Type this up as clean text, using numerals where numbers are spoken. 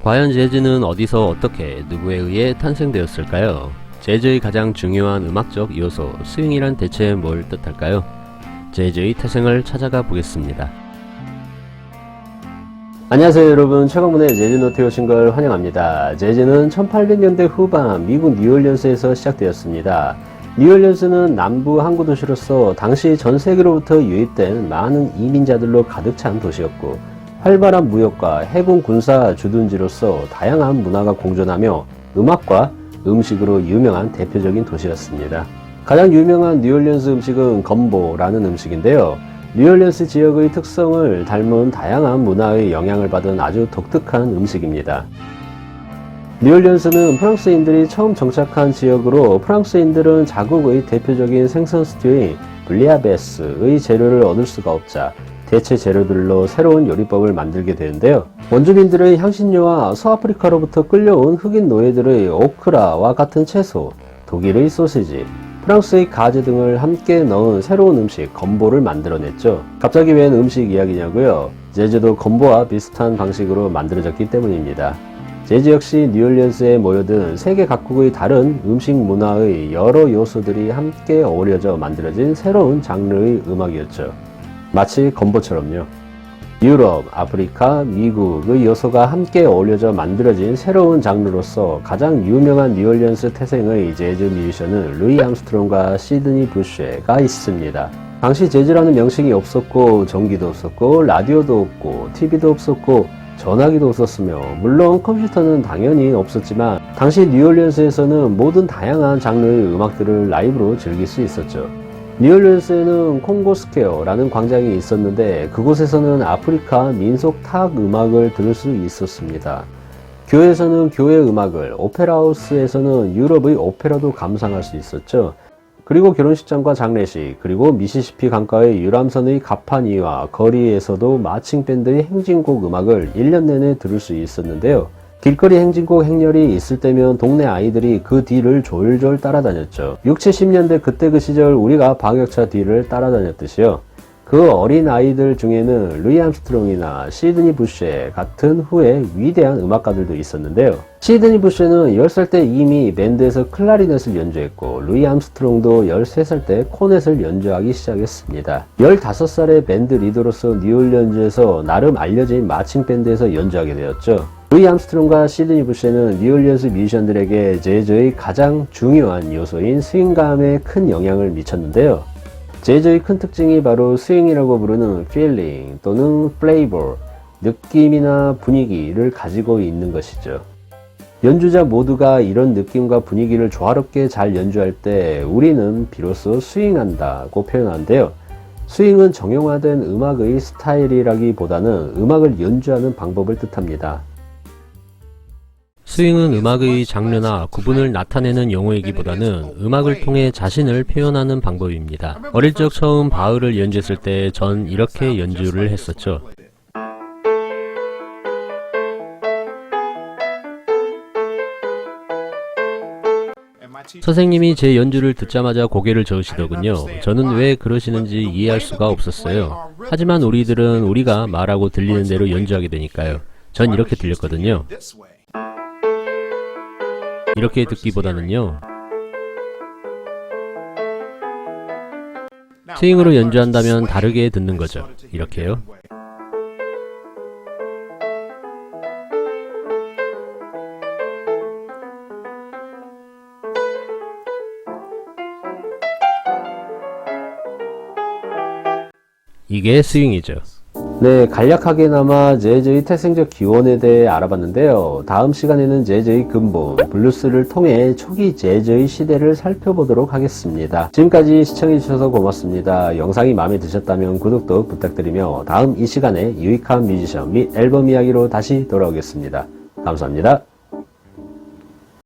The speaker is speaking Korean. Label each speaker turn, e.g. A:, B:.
A: 과연 재즈는 어디서 어떻게 누구에 의해 탄생되었을까요? 재즈의 가장 중요한 음악적 요소 스윙이란 대체 뭘 뜻할까요? 재즈의 태생을 찾아가 보겠습니다. 안녕하세요 여러분, 최강문의 재즈노트에 오신 걸 환영합니다. 재즈는 1800년대 후반 미국 뉴올리언스에서 시작되었습니다. 뉴올리언스는 남부 항구 도시로서 당시 전 세계로부터 유입된 많은 이민자들로 가득 찬 도시였고, 활발한 무역과 해군 군사 주둔지로서 다양한 문화가 공존하며 음악과 음식으로 유명한 대표적인 도시였습니다. 가장 유명한 뉴올리언스 음식은 건보라는 음식인데요. 뉴올리언스 지역의 특성을 닮은 다양한 문화의 영향을 받은 아주 독특한 음식입니다. 뉴올리언스는 프랑스인들이 처음 정착한 지역으로, 프랑스인들은 자국의 대표적인 생선 스튜인 블리아베스의 재료를 얻을 수가 없자 대체 재료들로 새로운 요리법을 만들게 되는데요. 원주민들의 향신료와 서아프리카로부터 끌려온 흑인 노예들의 오크라와 같은 채소, 독일의 소시지, 프랑스의 가지 등을 함께 넣은 새로운 음식 건보를 만들어냈죠. 갑자기 웬 음식 이야기냐고요? 재즈도 건보와 비슷한 방식으로 만들어졌기 때문입니다. 재즈 역시 뉴올리언스에 모여든 세계 각국의 다른 음식 문화의 여러 요소들이 함께 어우러져 만들어진 새로운 장르의 음악이었죠. 마치 건보처럼요. 유럽, 아프리카, 미국의 요소가 함께 어울려져 만들어진 새로운 장르로서 가장 유명한 뉴올리언스 태생의 재즈 뮤지션은 루이 암스트롱과 시드니 부쉐가 있습니다. 당시 재즈라는 명칭이 없었고, 전기도 없었고, 라디오도 없고, TV도 없었고, 전화기도 없었으며, 물론 컴퓨터는 당연히 없었지만 당시 뉴올리언스에서는 모든 다양한 장르의 음악들을 라이브로 즐길 수 있었죠. 뉴올리언스에는 콩고 스퀘어라는 광장이 있었는데, 그곳에서는 아프리카 민속 탁 음악을 들을 수 있었습니다. 교회에서는 교회 음악을, 오페라하우스에서는 유럽의 오페라도 감상할 수 있었죠. 그리고 결혼식장과 장례식, 그리고 미시시피 강가의 유람선의 가판위와 거리에서도 마칭 밴드의 행진곡 음악을 1년 내내 들을 수 있었는데요. 길거리 행진곡 행렬이 있을 때면 동네 아이들이 그 뒤를 졸졸 따라다녔죠. 60, 70년대 그때 그 시절 우리가 방역차 뒤를 따라다녔듯이요. 그 어린 아이들 중에는 루이 암스트롱이나 시드니 부쉐 같은 후에 위대한 음악가들도 있었는데요. 시드니 부쉐는 10살 때 이미 밴드에서 클라리넷을 연주했고, 루이 암스트롱도 13살 때 코넷을 연주하기 시작했습니다. 15살의 밴드 리더로서 뉴올리언즈에서 나름 알려진 마칭 밴드에서 연주하게 되었죠. 루이 암스트롱과 시드니 부쉐는 뉴올리언스 뮤지션들에게 재즈의 가장 중요한 요소인 스윙감에 큰 영향을 미쳤는데요. 재즈의 큰 특징이 바로 스윙이라고 부르는 필링 또는 플레이버, 느낌이나 분위기를 가지고 있는 것이죠. 연주자 모두가 이런 느낌과 분위기를 조화롭게 잘 연주할 때 우리는 비로소 스윙한다고 표현하는데요. 스윙은 정형화된 음악의 스타일이라기보다는 음악을 연주하는 방법을 뜻합니다. 스윙은 음악의 장르나 구분을 나타내는 용어이기보다는 음악을 통해 자신을 표현하는 방법입니다. 어릴 적 처음 바흐를 연주했을 때 전 이렇게 연주를 했었죠. 선생님이 제 연주를 듣자마자 고개를 저으시더군요. 저는 왜 그러시는지 이해할 수가 없었어요. 하지만 우리들은 우리가 말하고 들리는 대로 연주하게 되니까요. 전 이렇게 들렸거든요. 이렇게 듣기보다는요, 스윙으로 연주한다면 다르게 듣는 거죠. 이렇게요. 이게 스윙이죠. 네, 간략하게나마 재즈의 태생적 기원에 대해 알아봤는데요. 다음 시간에는 재즈의 근본, 블루스를 통해 초기 재즈의 시대를 살펴보도록 하겠습니다. 지금까지 시청해주셔서 고맙습니다. 영상이 마음에 드셨다면 구독도 부탁드리며, 다음 이 시간에 유익한 뮤지션 및 앨범 이야기로 다시 돌아오겠습니다. 감사합니다.